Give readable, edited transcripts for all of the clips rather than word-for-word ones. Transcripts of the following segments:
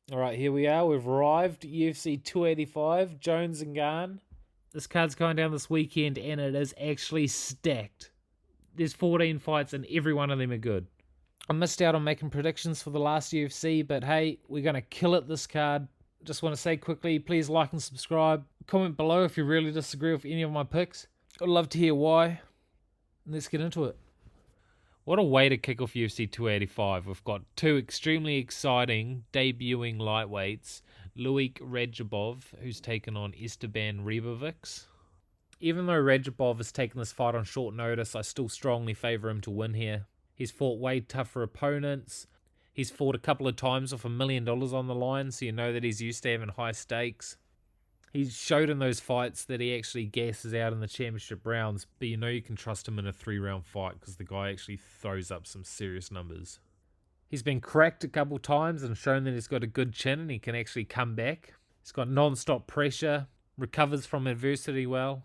Alright, here we are. We've arrived. UFC 285, Jones and Gane. This card's going down this weekend and it is actually stacked. There's 14 fights and every one of them are good. I missed out on making predictions for the last UFC, but hey, we're going to kill it this card. Just want to say quickly, please like and subscribe. Comment below if you really disagree with any of my picks. I'd love to hear why. Let's get into it. What a way to kick off UFC 285. We've got two extremely exciting debuting lightweights. Loik Radzhabov, who's taken on Esteban Ribovics. Even though Radzhabov has taken this fight on short notice, I still strongly favour him to win here. He's fought way tougher opponents. He's fought a couple of times with $1 million on the line, so you know that he's used to having high stakes. He showed in those fights that he actually gasses out in the championship rounds, but you know you can trust him in a 3-round fight because the guy actually throws up some serious numbers. He's been cracked a couple times and shown that he's got a good chin and he can actually come back. He's got non-stop pressure, recovers from adversity well.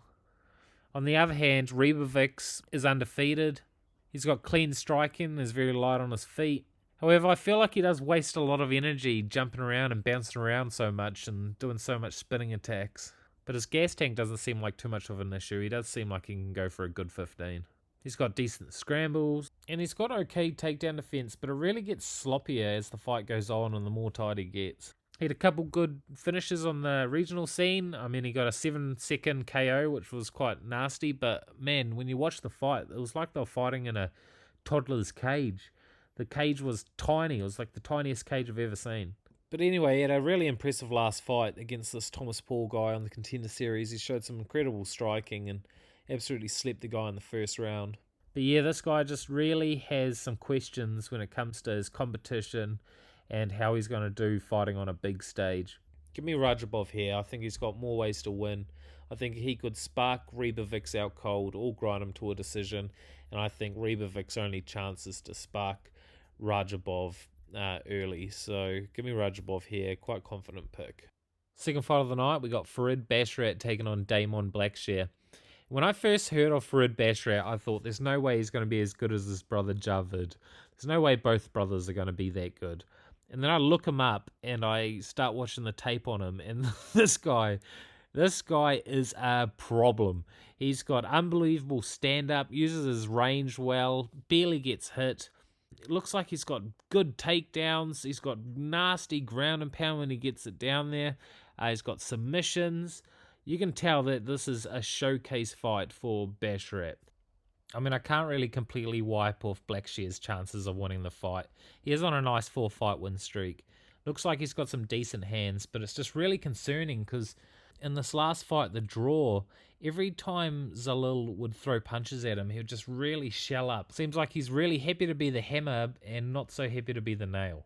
On the other hand, Ribovics is undefeated. He's got clean striking and is very light on his feet. However, I feel like he does waste a lot of energy jumping around and bouncing around so much and doing so much spinning attacks. But his gas tank doesn't seem like too much of an issue. He does seem like he can go for a good 15. He's got decent scrambles, and he's got okay takedown defense, but it really gets sloppier as the fight goes on and the more tight he gets. He had a couple good finishes on the regional scene. I mean, he got a 7-second KO, which was quite nasty, but man, when you watch the fight, it was like they were fighting in a toddler's cage. The cage was tiny. It was like the tiniest cage I've ever seen. But anyway, he had a really impressive last fight against this Thomas Paul guy on the Contender Series. He showed some incredible striking and absolutely slept the guy in the first round. But yeah, this guy just really has some questions when it comes to his competition and how he's going to do fighting on a big stage. Give me Radzhabov here. I think he's got more ways to win. I think he could spark Ribovics out cold or grind him to a decision. And I think Ribovics' only chance is to spark Radzhabov early. So give me Radzhabov here. Quite confident pick. Second fight of the night, we got Farid Basharat taking on Damon Blackshear. When I first heard of Farid Basharat, I thought there's no way he's going to be as good as his brother Javid. There's no way both brothers are going to be that good. And then I look him up and I start watching the tape on him, and this guy is a problem. He's got unbelievable stand-up, uses his range well, barely gets hit. It looks like he's got good takedowns. He's got nasty ground and pound when he gets it down there. He's got submissions. You can tell that this is a showcase fight for Basharat. I mean, I can't really completely wipe off Blackshear's chances of winning the fight. He is on a nice 4-fight win streak. Looks like he's got some decent hands, but it's just really concerning because in this last fight, the draw, every time Zalil would throw punches at him, he would just really shell up. Seems like he's really happy to be the hammer and not so happy to be the nail.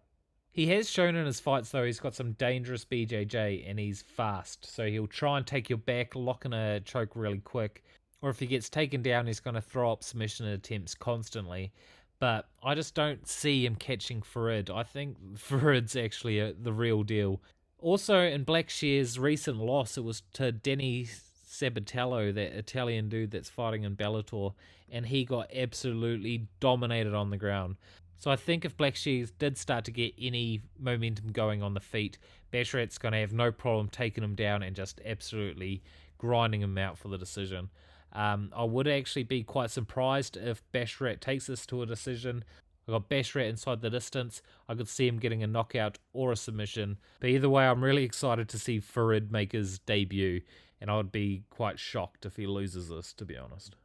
He has shown in his fights, though, he's got some dangerous BJJ and he's fast. So he'll try and take your back, lock in a choke really quick. Or if he gets taken down, he's going to throw up submission attempts constantly. But I just don't see him catching Farid. I think Farid's actually the real deal. Also, in Blackshear's recent loss, it was to Denny Sabatello, that Italian dude that's fighting in Bellator, and he got absolutely dominated on the ground. So I think if Blackshear did start to get any momentum going on the feet, Basharat's going to have no problem taking him down and just absolutely grinding him out for the decision. I would actually be quite surprised if Basharat takes this to a decision. I got Basharat inside the distance. I could see him getting a knockout or a submission. But either way, I'm really excited to see Farid make his debut, and I would be quite shocked if he loses this, to be honest.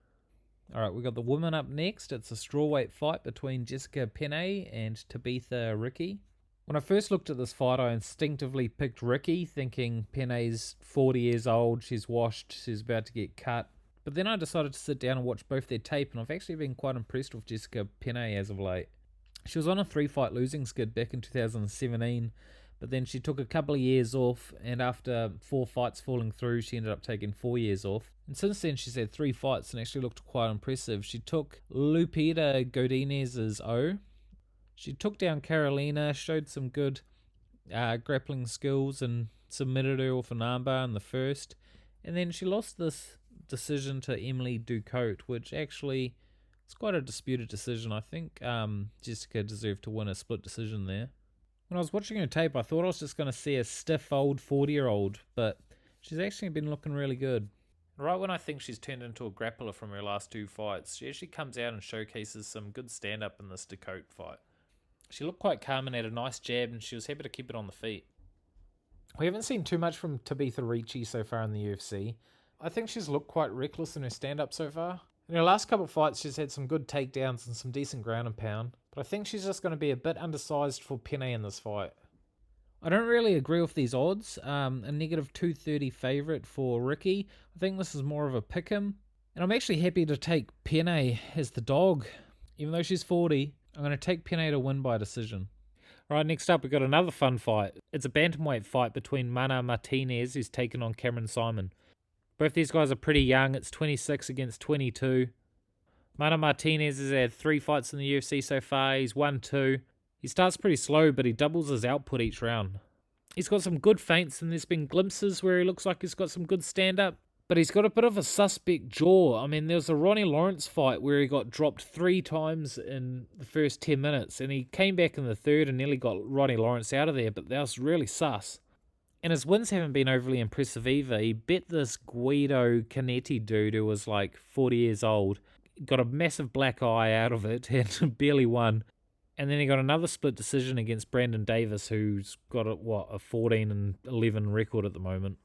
Alright, we got the women up next. It's a strawweight fight between Jessica Penne and Tabatha Ricci. When I first looked at this fight, I instinctively picked Ricci, thinking Penne's 40 years old, she's washed, she's about to get cut. But then I decided to sit down and watch both their tape, and I've actually been quite impressed with Jessica Penne as of late. She was on a 3-fight losing skid back in 2017, but then she took a couple of years off, and after 4 fights falling through, she ended up taking 4 years off. And since then, she's had 3 fights and actually looked quite impressive. She took Lupita Godinez's O. She took down Carolina, showed some good grappling skills, and submitted her with an armbar in the first. And then she lost this decision to Emily Ducote, which actually is quite a disputed decision. I think Jessica deserved to win a split decision there. When I was watching her tape, I thought I was just going to see a stiff old 40-year-old, but she's actually been looking really good. Right when I think she's turned into a grappler from her last 2 fights, she actually comes out and showcases some good stand-up in this Dakota fight. She looked quite calm and had a nice jab, and she was happy to keep it on the feet. We haven't seen too much from Tabatha Ricci so far in the UFC. I think she's looked quite reckless in her stand-up so far. In her last couple of fights, she's had some good takedowns and some decent ground and pound, but I think she's just going to be a bit undersized for Penne in this fight. I don't really agree with these odds. A negative 230 favourite for Ricci. I think this is more of a pick 'em. And I'm actually happy to take Penne as the dog. Even though she's 40, I'm going to take Penne to win by decision. Right, next up we've got another fun fight. It's a bantamweight fight between Martinez, who's taken on Saaiman. Both these guys are pretty young. It's 26 against 22. Martinez has had 3 fights in the UFC so far. He's won 2. He starts pretty slow, but he doubles his output each round. He's got some good feints, and there's been glimpses where he looks like he's got some good stand-up, but he's got a bit of a suspect jaw. I mean, there was a Ronnie Lawrence fight where he got dropped 3 times in the first 10 minutes, and he came back in the third and nearly got Ronnie Lawrence out of there, but that was really sus. And his wins haven't been overly impressive either. He bet this Guido Canetti dude who was like 40 years old, got a massive black eye out of it, and barely won. And then he got another split decision against Brandon Davis, who's got a 14-11 record at the moment.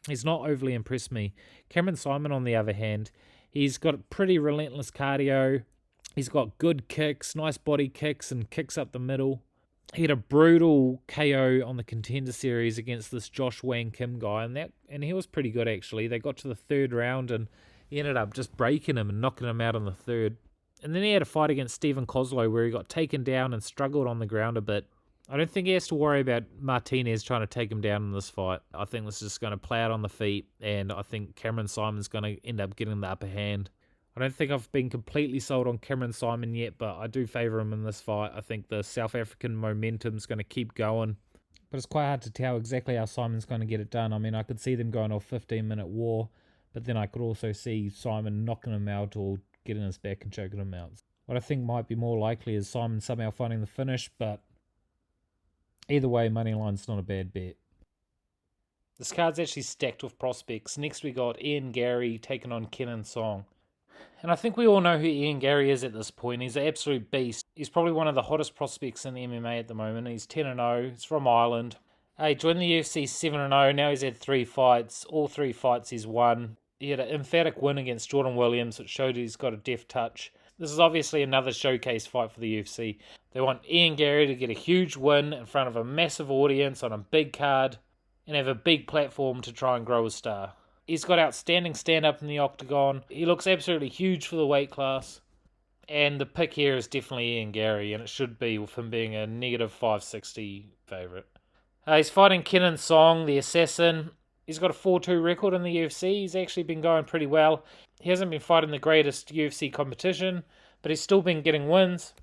He's not overly impressed me. Saaiman, on the other hand, he's got pretty relentless cardio. He's got good kicks, nice body kicks, and kicks up the middle. He had a brutal KO on the Contender Series against this Josh Wang Kim guy, and he was pretty good actually. They got to the 3rd round, and he ended up just breaking him and knocking him out in the 3rd. And then he had a fight against Stephen Kozlow where he got taken down and struggled on the ground a bit. I don't think he has to worry about Martinez trying to take him down in this fight. I think this is just going to play out on the feet, and I think Saaiman's going to end up getting the upper hand. I don't think I've been completely sold on Saaiman yet, but I do favour him in this fight. I think the South African momentum's going to keep going. But it's quite hard to tell exactly how Saaiman's going to get it done. I mean, I could see them going off 15-minute war, but then I could also see Saaiman knocking him out or getting his back and choking him out. What I think might be more likely is Saaiman somehow finding the finish, but either way, moneyline's not a bad bet. This card's actually stacked with prospects. Next we got Garry taking on Kenan. And I think we all know who Garry is at this point. He's an absolute beast. He's probably one of the hottest prospects in the MMA at the moment. He's 10-0. He's from Ireland. He joined the UFC 7-0. Now he's had 3 fights. All 3 fights he's won. He had an emphatic win against Jordan Williams, which showed he's got a deft touch. This is obviously another showcase fight for the UFC. They want Garry to get a huge win in front of a massive audience on a big card and have a big platform to try and grow a star. He's got outstanding stand-up in the octagon. He looks absolutely huge for the weight class. And the pick here is definitely Garry, and it should be with him being a negative 560 favourite. He's fighting Kenan, the assassin. He's got a 4-2 record in the UFC. He's actually been going pretty well. He hasn't been fighting the greatest UFC competition, but he's still been getting wins.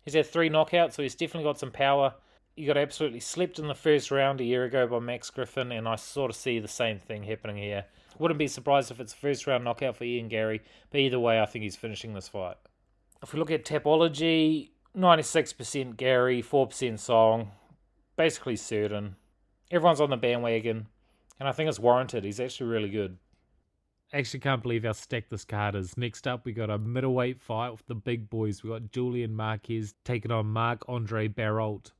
He's had 3 knockouts, so he's definitely got some power. He got absolutely slept in the first round a year ago by Max Griffin, and I sort of see the same thing happening here. Wouldn't be surprised if it's a first round knockout for Garry, but either way, I think he's finishing this fight. If we look at Tapology, 96% Garry, 4% Song. Basically certain. Everyone's on the bandwagon. And I think it's warranted. He's actually really good. I actually can't believe how stacked this card is. Next up, we got a middleweight fight with the big boys. We got Julian Marquez taking on Marc-André Barriault.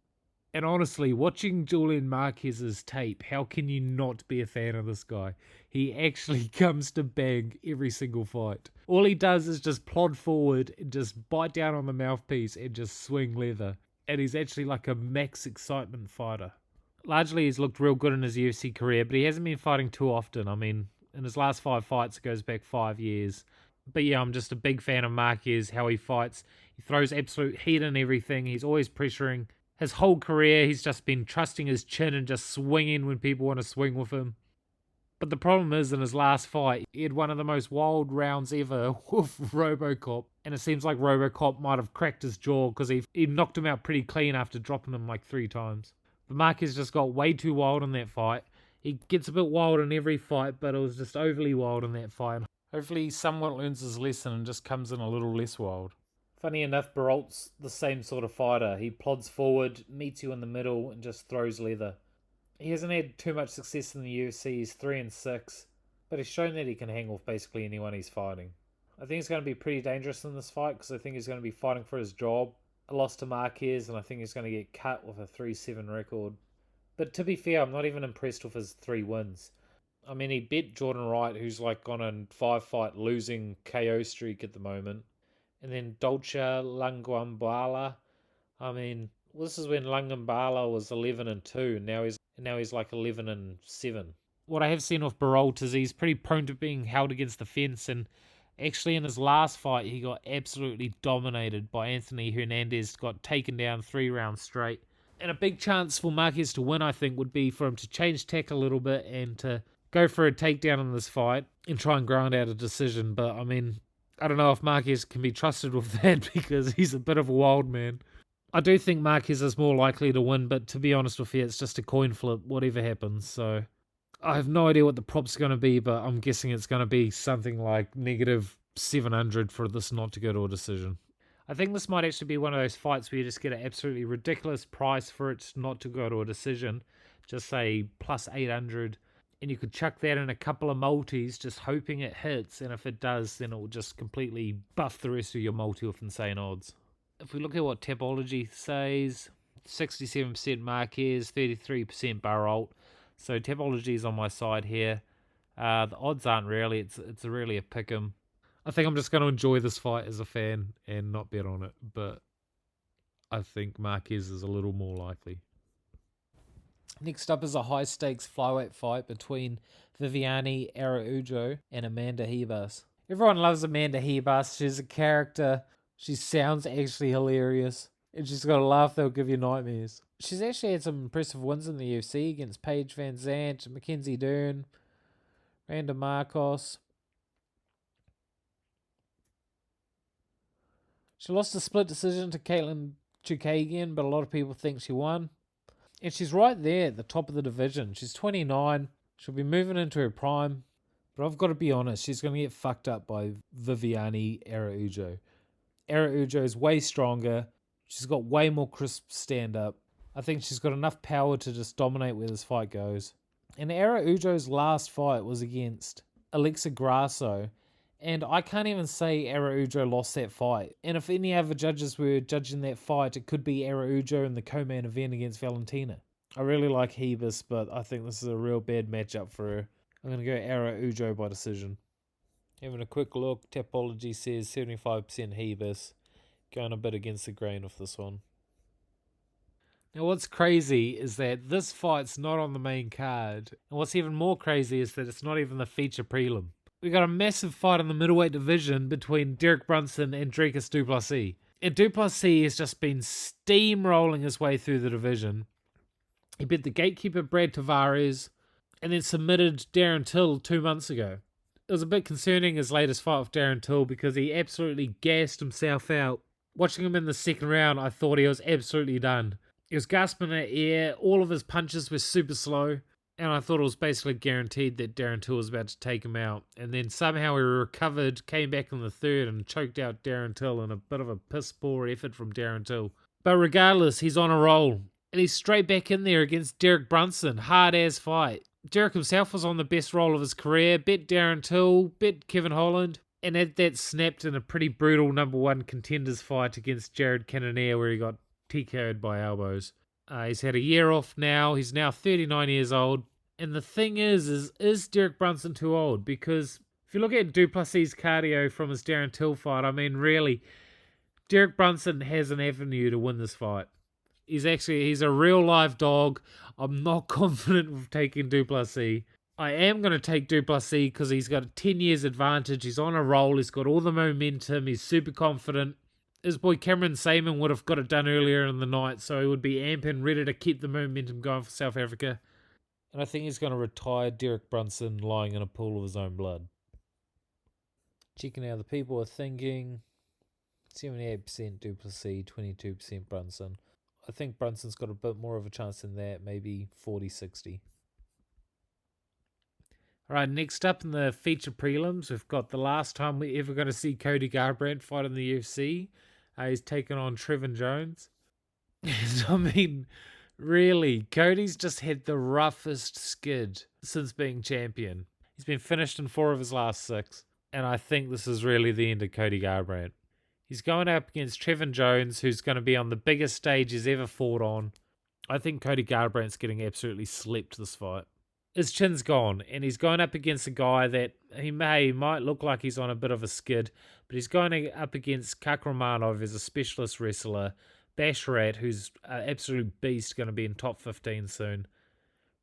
And honestly, watching Julian Marquez's tape, how can you not be a fan of this guy? He actually comes to bang every single fight. All he does is just plod forward and just bite down on the mouthpiece and just swing leather. And he's actually like a max excitement fighter. Largely, he's looked real good in his UFC career, but he hasn't been fighting too often. I mean, in his last 5 fights, it goes back 5 years. But yeah, I'm just a big fan of Marquez, how he fights. He throws absolute heat in everything. He's always pressuring. His whole career, he's just been trusting his chin and just swinging when people want to swing with him. But the problem is, in his last fight, he had one of the most wild rounds ever with Robocop. And it seems like Robocop might have cracked his jaw because he knocked him out pretty clean after dropping him like 3 times. But Marquez just got way too wild in that fight. He gets a bit wild in every fight, but it was just overly wild in that fight. Hopefully he somewhat learns his lesson and just comes in a little less wild. Funny enough, Barriault's the same sort of fighter. He plods forward, meets you in the middle, and just throws leather. He hasn't had too much success in the UFC. He's 3-6, but he's shown that he can hang off basically anyone he's fighting. I think he's going to be pretty dangerous in this fight because I think he's going to be fighting for his job. A loss to Marquez, and I think he's going to get cut with a 3-7 record. But to be fair, I'm not even impressed with his 3 wins. I mean, he beat Jordan Wright, who's like on a 5-fight losing KO streak at the moment. And then Dolce Languambala. I mean, this is when Languambala was 11-2, and now he's like 11-7. What I have seen of Barriault is he's pretty prone to being held against the fence, and actually in his last fight he got absolutely dominated by Anthony Hernandez, got taken down 3 rounds straight. And a big chance for Marquez to win, I think, would be for him to change tack a little bit and to go for a takedown in this fight and try and grind out a decision. But I mean, I don't know if Marquez can be trusted with that because he's a bit of a wild man. I do think Marquez is more likely to win, but to be honest with you, it's just a coin flip, whatever happens. So I have no idea what the prop's going to be, but I'm guessing it's going to be something like -700 for this not to go to a decision. I think this might actually be one of those fights where you just get an absolutely ridiculous price for it not to go to a decision. Just say +800, and you could chuck that in a couple of multis, just hoping it hits, and if it does, then it will just completely buff the rest of your multi with insane odds. If we look at what Tapology says, 67% Marquez, 33% Barriault. So Tapology is on my side here. The odds aren't really, it's really a pick 'em. I think I'm just going to enjoy this fight as a fan and not bet on it, but I think Marquez is a little more likely. Next up is a high-stakes flyweight fight between Viviane Araújo and Amanda Ribas. Everyone loves Amanda Ribas. She's a character. She sounds actually hilarious. And she's got a laugh that'll give you nightmares. She's actually had some impressive wins in the UFC against Paige Van Zandt, Mackenzie Dern, Randa Marcos. She lost a split decision to Caitlin Chukagian, but a lot of people think she won. And she's right there at the top of the division. She's 29. She'll be moving into her prime. But I've got to be honest, she's going to get fucked up by Viviane Araújo. Araújo is way stronger. She's got way more crisp stand-up. I think she's got enough power to just dominate where this fight goes. And Araújo's last fight was against Alexa Grasso. And I can't even say Araújo lost that fight. And if any other judges were judging that fight, it could be Araújo in the co-main event against Valentina. I really like Ribas, but I think this is a real bad matchup for her. I'm going to go Araújo by decision. Having a quick look, Tapology says 75% Ribas. Going a bit against the grain with this one. Now what's crazy is that this fight's not on the main card. And what's even more crazy is that it's not even the feature prelim. We got a massive fight in the middleweight division between Derek Brunson and Dricus du Plessis. And du Plessis has just been steamrolling his way through the division. He beat the gatekeeper Brad Tavares and then submitted Darren Till 2 months ago. It was a bit concerning his latest fight with Darren Till because he absolutely gassed himself out. Watching him in the second round, I thought he was absolutely done. He was gasping at air, all of his punches were super slow. And I thought it was basically guaranteed that Darren Till was about to take him out. And then somehow he recovered, came back in the third and choked out Darren Till in a bit of a piss-poor effort from Darren Till. But regardless, he's on a roll. And he's straight back in there against Derek Brunson. Hard-ass fight. Derek himself was on the best roll of his career. Bet Darren Till, bet Kevin Holland. And that snapped in a pretty brutal #1 contenders fight against Jared Cannonier where he got TKO'd by elbows. He's had a year off now. He's now 39 years old. And the thing is Derek Brunson too old? Because if you look at du Plessis' cardio from his Darren Till fight, I mean, really, Derek Brunson has an avenue to win this fight. He's a real live dog. I'm not confident of taking du Plessis. I am going to take du Plessis because he's got a 10 years advantage. He's on a roll. He's got all the momentum. He's super confident. His boy Cameron Saaiman would have got it done earlier in the night, so he would be amping, ready to keep the momentum going for South Africa. And I think he's going to retire Derek Brunson lying in a pool of his own blood. Checking out the people are thinking 78% du Plessis, 22% Brunson. I think Brunson's got a bit more of a chance than that, maybe 40-60. Alright, next up in the feature prelims, we've got the last time we're ever going to see Cody Garbrandt fight in the UFC. He's taken on Trevin Jones. I mean, really, Cody's just had the roughest skid since being champion. He's been finished in 4 of his last 6. And I think this is really the end of Cody Garbrandt. He's going up against Trevin Jones, who's going to be on the biggest stage he's ever fought on. I think Cody Garbrandt's getting absolutely slept this fight. His chin's gone, and he's going up against a guy that he might look like he's on a bit of a skid, but he's going up against Kakramanov as a specialist wrestler, Basharat, who's an absolute beast, going to be in top 15 soon,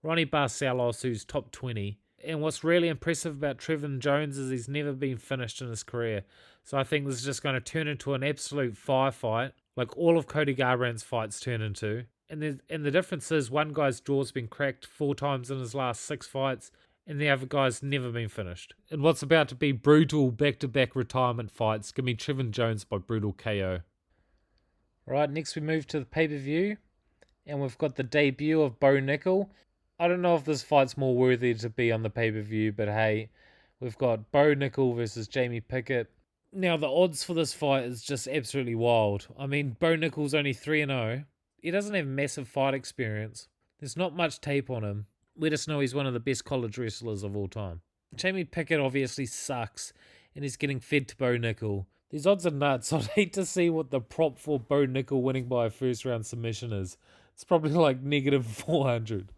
Ronnie Barcelos, who's top 20, and what's really impressive about Trevin Jones is he's never been finished in his career, so I think this is just going to turn into an absolute firefight, like all of Cody Garbrandt's fights turn into. And the difference is one guy's jaw's been cracked 4 times in his last 6 fights, and the other guy's never been finished. And what's about to be brutal back-to-back retirement fights, give me Trevin Jones by brutal KO. Right, next we move to the pay-per-view, and we've got the debut of Bo Nickal. I don't know if this fight's more worthy to be on the pay-per-view, but hey, we've got Bo Nickal versus Jamie Pickett. Now, the odds for this fight is just absolutely wild. I mean, Bo Nickal's only 3-0. He doesn't have massive fight experience. There's not much tape on him. We just know he's one of the best college wrestlers of all time. Jamie Pickett obviously sucks, and he's getting fed to Bo Nickal. These odds are nuts. I'd hate to see what the prop for Bo Nickal winning by a first-round submission is. It's probably like negative 400.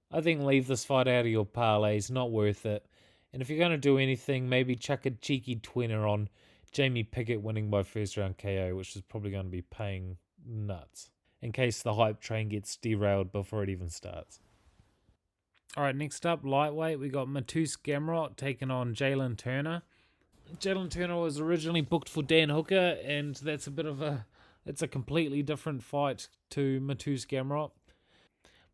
I think leave this fight out of your parlays. Not worth it. And if you're going to do anything, maybe chuck a cheeky twinner on Jamie Pickett winning by first-round KO, which is probably going to be paying nuts, in case the hype train gets derailed before it even starts. Alright, next up, lightweight, we got Mateusz Gamrot taking on Jalen Turner. Jalen Turner was originally booked for Dan Hooker, and that's it's a completely different fight to Mateusz Gamrot.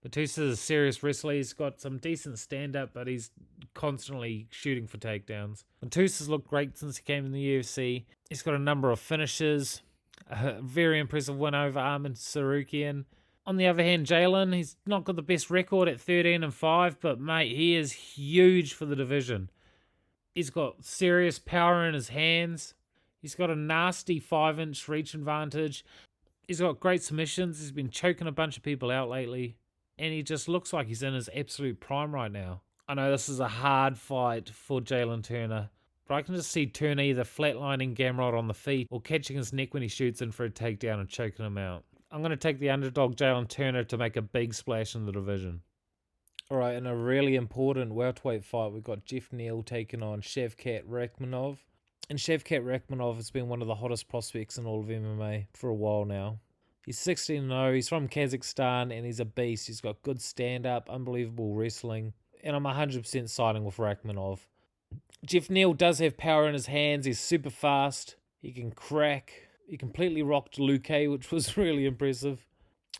Mateusz is a serious wrestler. He's got some decent stand-up, but he's constantly shooting for takedowns. Mateusz has looked great since he came in the UFC. He's got a number of finishes. A very impressive win over Arman Tsarukyan. On the other hand, Jalen, he's not got the best record at 13-5, but mate, he is huge for the division. He's got serious power in his hands. He's got a nasty 5-inch reach advantage. He's got great submissions. He's been choking a bunch of people out lately. And he just looks like he's in his absolute prime right now. I know this is a hard fight for Jalen Turner, but I can just see Turner either flatlining Gamrot on the feet or catching his neck when he shoots in for a takedown and choking him out. I'm going to take the underdog Jalen Turner to make a big splash in the division. Alright, in a really important welterweight fight, we've got Jeff Neal taking on Shavkat Rakhmonov. And Shavkat Rakhmonov has been one of the hottest prospects in all of MMA for a while now. He's 16-0, he's from Kazakhstan, and he's a beast. He's got good stand-up, unbelievable wrestling, and I'm 100% siding with Rakhmonov. Jeff Neal does have power in his hands. He's super fast. He can crack. He completely rocked Loik, which was really impressive.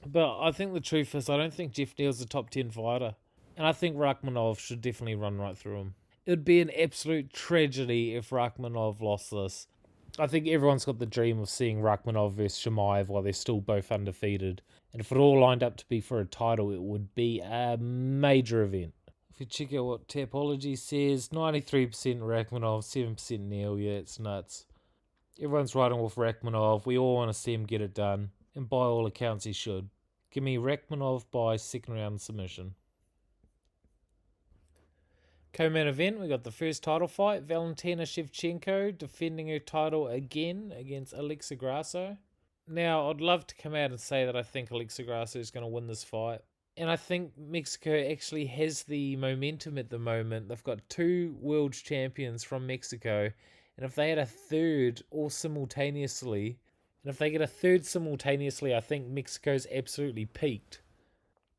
But I think the truth is I don't think Jeff Neal's a top 10 fighter. And I think Rakhmonov should definitely run right through him. It would be an absolute tragedy if Rakhmonov lost this. I think everyone's got the dream of seeing Rakhmonov versus Chimaev while they're still both undefeated. And if it all lined up to be for a title, it would be a major event. If you check out what Tapology says, 93% Rakhmonov, 7% Neal. Yeah, it's nuts. Everyone's riding with Rakhmonov. We all want to see him get it done. And by all accounts, he should. Give me Rakhmonov by second round submission. Co-main event, we got the first title fight. Valentina Shevchenko defending her title again against Alexa Grasso. Now, I'd love to come out and say that I think Alexa Grasso is going to win this fight. And I think Mexico actually has the momentum at the moment. They've got 2 world champions from Mexico. And if they had a third all simultaneously, I think Mexico's absolutely peaked.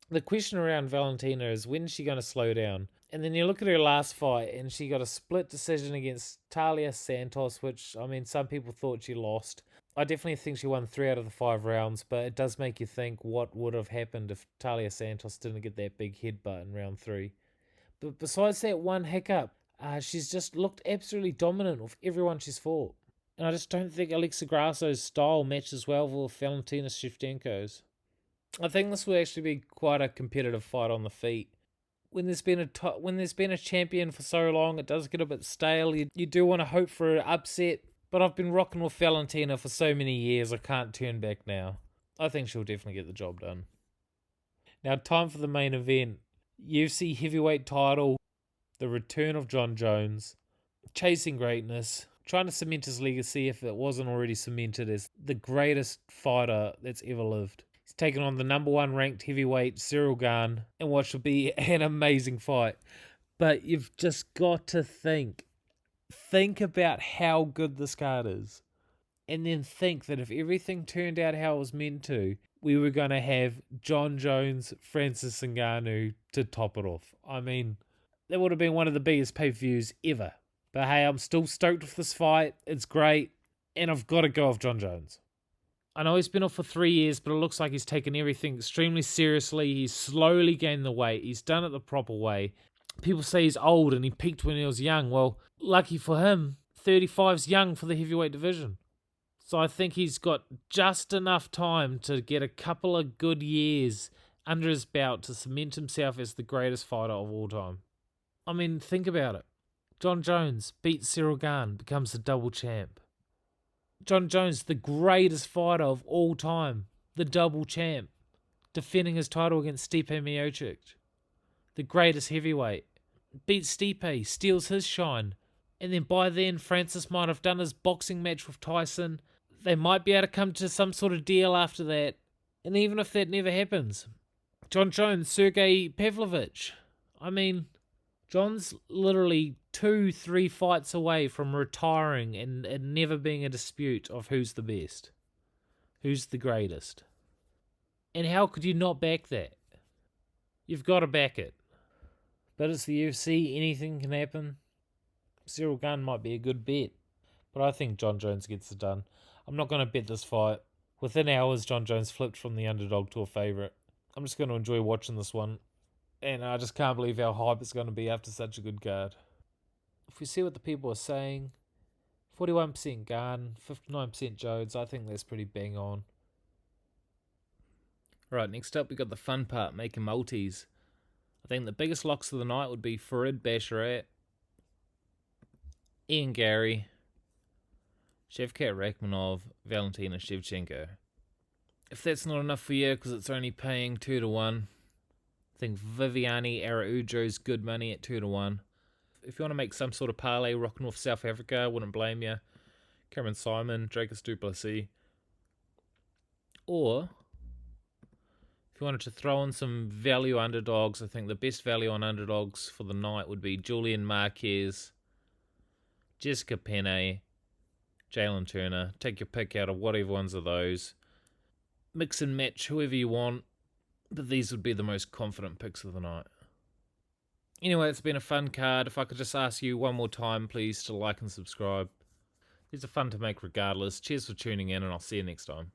The question around Valentina is, when is she going to slow down? And then you look at her last fight, and she got a split decision against Talia Santos, which, I mean, some people thought she lost. I definitely think she won 3 out of the 5 rounds, but it does make you think what would have happened if Talia Santos didn't get that big headbutt in round 3. But besides that one hiccup, she's just looked absolutely dominant with everyone she's fought. And I just don't think Alexa Grasso's style matches well with Valentina Shevchenko's. I think this will actually be quite a competitive fight on the feet. When there's been a champion for so long, it does get a bit stale. You do want to hope for an upset, But I've been rocking with Valentina for so many years, I can't turn back now. I think she'll definitely get the job done. Now, time for the main event. UFC heavyweight title, the return of Jon Jones, chasing greatness, trying to cement his legacy if it wasn't already cemented as the greatest fighter that's ever lived. He's taken on the number 1 ranked heavyweight, Cyril Gane, in what should be an amazing fight. But you've just got to think about how good this card is. And then think that if everything turned out how it was meant to, we were going to have Jon Jones, Francis Ngannou to top it off. I mean, that would have been one of the biggest pay-per-views ever. But hey, I'm still stoked with this fight. It's great. And I've got to go off Jon Jones. I know he's been off for 3 years, but it looks like he's taken everything extremely seriously. He's slowly gained the weight. He's done it the proper way. People say he's old and he peaked when he was young. Well, lucky for him, 35's young for the heavyweight division. So I think he's got just enough time to get a couple of good years under his belt to cement himself as the greatest fighter of all time. I mean, think about it. Jon Jones beats Cyril Gane, becomes the double champ. Jon Jones, the greatest fighter of all time, the double champ, defending his title against Stipe Miocic, the greatest heavyweight, beats Stipe, steals his shine, and then by then Francis might have done his boxing match with Tyson. They might be able to come to some sort of deal after that, and even if that never happens, Jon Jones, Sergey Pavlovich, I mean, Jon's literally 2-3 fights away from retiring and never being a dispute of who's the best, who's the greatest. And how could you not back that? You've got to back it. But it's the UFC, anything can happen. Cyril Gane might be a good bet, but I think Jon Jones gets it done. I'm not going to bet this fight. Within hours, Jon Jones flipped from the underdog to a favourite. I'm just going to enjoy watching this one. And I just can't believe how hype it's going to be after such a good card. If we see what the people are saying, 41% Gane, 59% Jones, I think that's pretty bang on. Right, next up we got the fun part, making multis. I think the biggest locks of the night would be Farid Basharat, Garry, Shavkat Rakhmonov, Valentina Shevchenko. If that's not enough for you because it's only paying 2-1, I think Viviane Araújo's good money at 2-1. If you want to make some sort of parlay rocking with South Africa, I wouldn't blame you. Cameron Saaiman, Dricus du Plessis. Or, if you wanted to throw in some value underdogs, I think the best value on underdogs for the night would be Julian Marquez, Jessica Penne, Jalen Turner. Take your pick out of whatever ones of those. Mix and match whoever you want, but these would be the most confident picks of the night. Anyway, it's been a fun card. If I could just ask you one more time, please, to like and subscribe. These are fun to make regardless. Cheers for tuning in, and I'll see you next time.